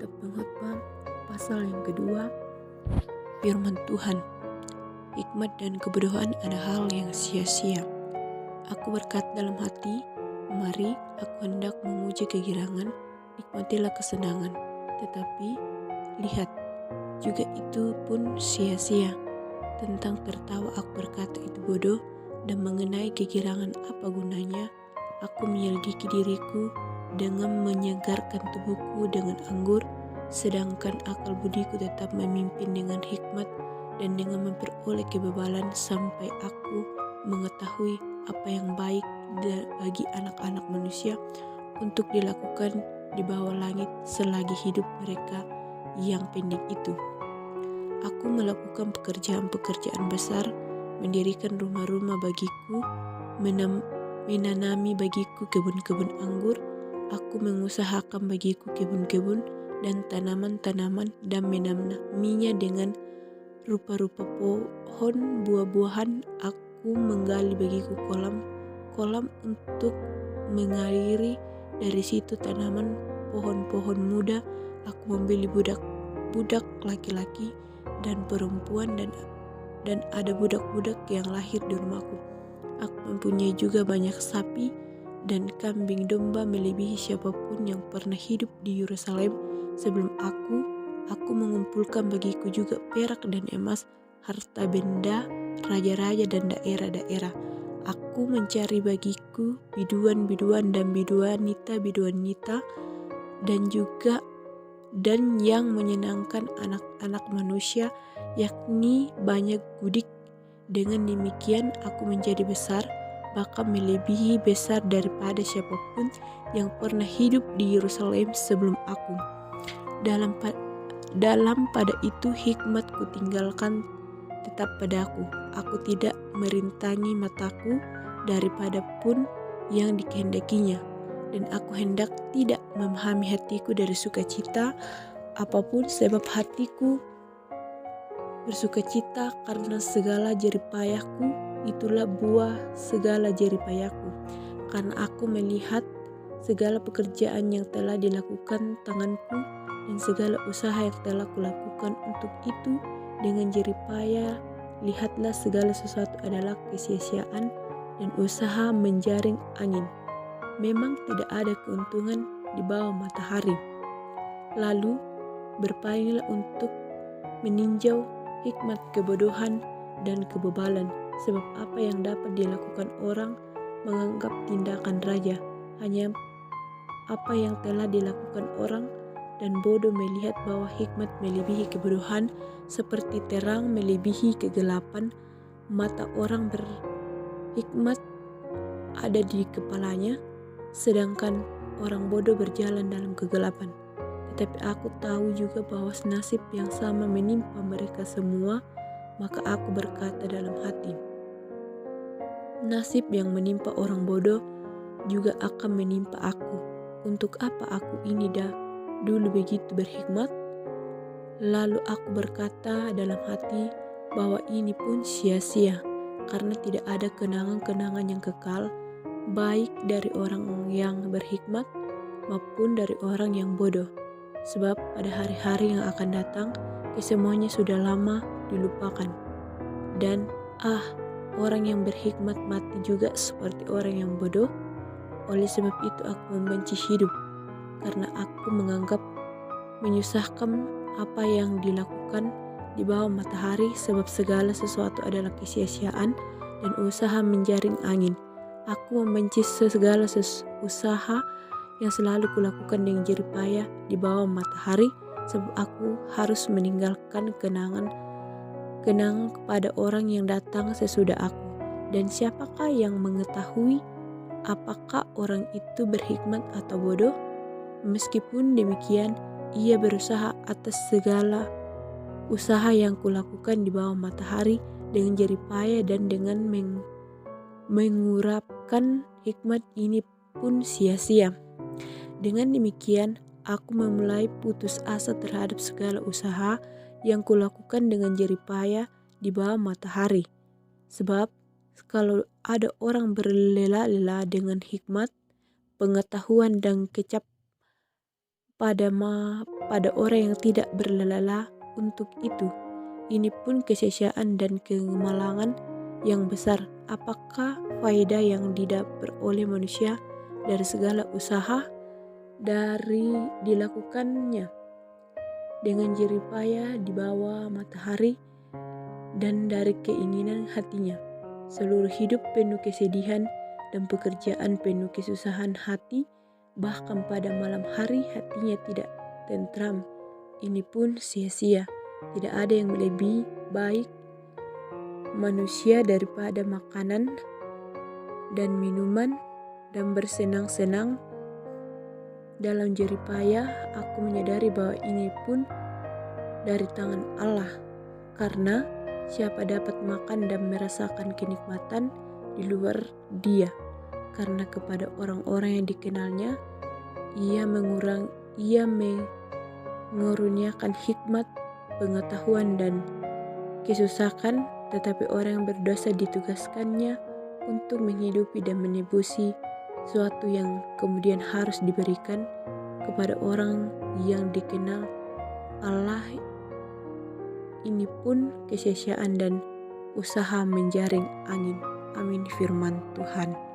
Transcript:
Kitab Pengkhotbah pasal yang kedua, firman Tuhan, hikmat dan kebodohan ada hal yang sia-sia. Aku berkata dalam hati, mari aku hendak memuji kegirangan, nikmatilah kesenangan. Tetapi lihat, juga itu pun sia-sia. Tentang tertawa aku berkata itu bodoh, dan mengenai kegirangan apa gunanya, aku menyelidiki diriku dengan menyegarkan tubuhku dengan anggur, sedangkan akal budiku tetap memimpin dengan hikmat dan dengan memperoleh kebebalan sampai aku mengetahui apa yang baik bagi anak-anak manusia untuk dilakukan di bawah langit selagi hidup mereka yang pendek itu. Aku melakukan pekerjaan-pekerjaan besar, mendirikan rumah-rumah bagiku, menanami bagiku kebun-kebun anggur. Aku mengusahakan bagiku kebun-kebun dan tanaman-tanaman dan menanaminya dengan rupa-rupa pohon buah-buahan. Aku menggali bagiku kolam untuk mengaliri dari situ tanaman pohon-pohon muda. Aku membeli budak-budak laki-laki dan perempuan dan ada budak-budak yang lahir di rumahku. Aku mempunyai juga banyak sapi dan kambing domba melebihi siapapun yang pernah hidup di Yerusalem sebelum aku. Aku mengumpulkan bagiku juga perak dan emas, harta benda, raja-raja dan daerah-daerah. Aku mencari bagiku biduan-biduan dan biduanita dan yang menyenangkan anak-anak manusia, yakni banyak gudik. Dengan demikian aku menjadi besar, bahkan melebihi besar daripada siapapun yang pernah hidup di Yerusalem sebelum aku. Dalam pada itu hikmatku tinggalkan tetap padaku. Aku tidak merintangi mataku daripada pun yang dikehendakinya. Dan aku hendak tidak memahami hatiku dari sukacita apapun, sebab hatiku bersukacita karena segala jeripayahku, itulah buah segala jeripayahku. Karena aku melihat segala pekerjaan yang telah dilakukan tanganku dan segala usaha yang telah kulakukan untuk itu dengan jeripayah, lihatlah segala sesuatu adalah kesia-siaan dan usaha menjaring angin. Memang tidak ada keuntungan di bawah matahari. Lalu berpalinglah untuk meninjau hikmat, kebodohan, dan kebebalan. Sebab apa yang dapat dilakukan orang menganggap tindakan raja, hanya apa yang telah dilakukan orang, dan bodoh melihat bahwa hikmat melebihi kebodohan, seperti terang melebihi kegelapan. Mata orang berhikmat ada di kepalanya, sedangkan orang bodoh berjalan dalam kegelapan. Tetapi aku tahu juga bahwa nasib yang sama menimpa mereka semua. Maka aku berkata dalam hati, nasib yang menimpa orang bodoh juga akan menimpa aku. Untuk apa aku ini dulu begitu berhikmat? Lalu aku berkata dalam hati bahwa ini pun sia-sia, karena tidak ada kenangan-kenangan yang kekal, baik dari orang yang berhikmat maupun dari orang yang bodoh. Sebab pada hari-hari yang akan datang, kesemuanya sudah lama dilupakan. Dan orang yang berhikmat mati juga seperti orang yang bodoh. Oleh sebab itu aku membenci hidup, karena aku menganggap menyusahkan apa yang dilakukan di bawah matahari, sebab segala sesuatu adalah kesia-siaan dan usaha menjaring angin. Aku membenci segala usaha yang selalu kulakukan dengan jeripayah di bawah matahari, sebab aku harus meninggalkan kenangan kepada orang yang datang sesudah aku. Dan siapakah yang mengetahui apakah orang itu berhikmat atau bodoh? Meskipun demikian, ia berusaha atas segala usaha yang kulakukan di bawah matahari dengan jeripayah dan dengan mengurapkan hikmat, ini pun sia-sia. Dengan demikian, aku memulai putus asa terhadap segala usaha yang kulakukan dengan jeripayah di bawah matahari. Sebab kalau ada orang berlela-lela dengan hikmat, pengetahuan dan pada orang yang tidak berlelah untuk itu. Ini pun kesia-siaan dan kemalangan yang besar. Apakah faedah yang didapat oleh manusia dari segala usaha dari dilakukannya dengan jerih payah di bawah matahari dan dari keinginan hatinya? Seluruh hidup penuh kesedihan dan pekerjaan penuh kesusahan hati, bahkan pada malam hari hatinya tidak tentram. Ini pun sia-sia. Tidak ada yang lebih baik manusia daripada makanan dan minuman dan bersenang-senang dalam jerih payah. Aku menyadari bahwa ini pun dari tangan Allah, karena siapa dapat makan dan merasakan kenikmatan di luar Dia? Karena kepada orang-orang yang dikenalnya, Ia mengurniakan hikmat, pengetahuan dan kesusahan, tetapi orang yang berdosa ditugaskannya untuk menghidupi dan menebusi sesuatu yang kemudian harus diberikan kepada orang yang dikenal Allah. Ini pun kesia-siaan dan usaha menjaring angin. Amin firman Tuhan.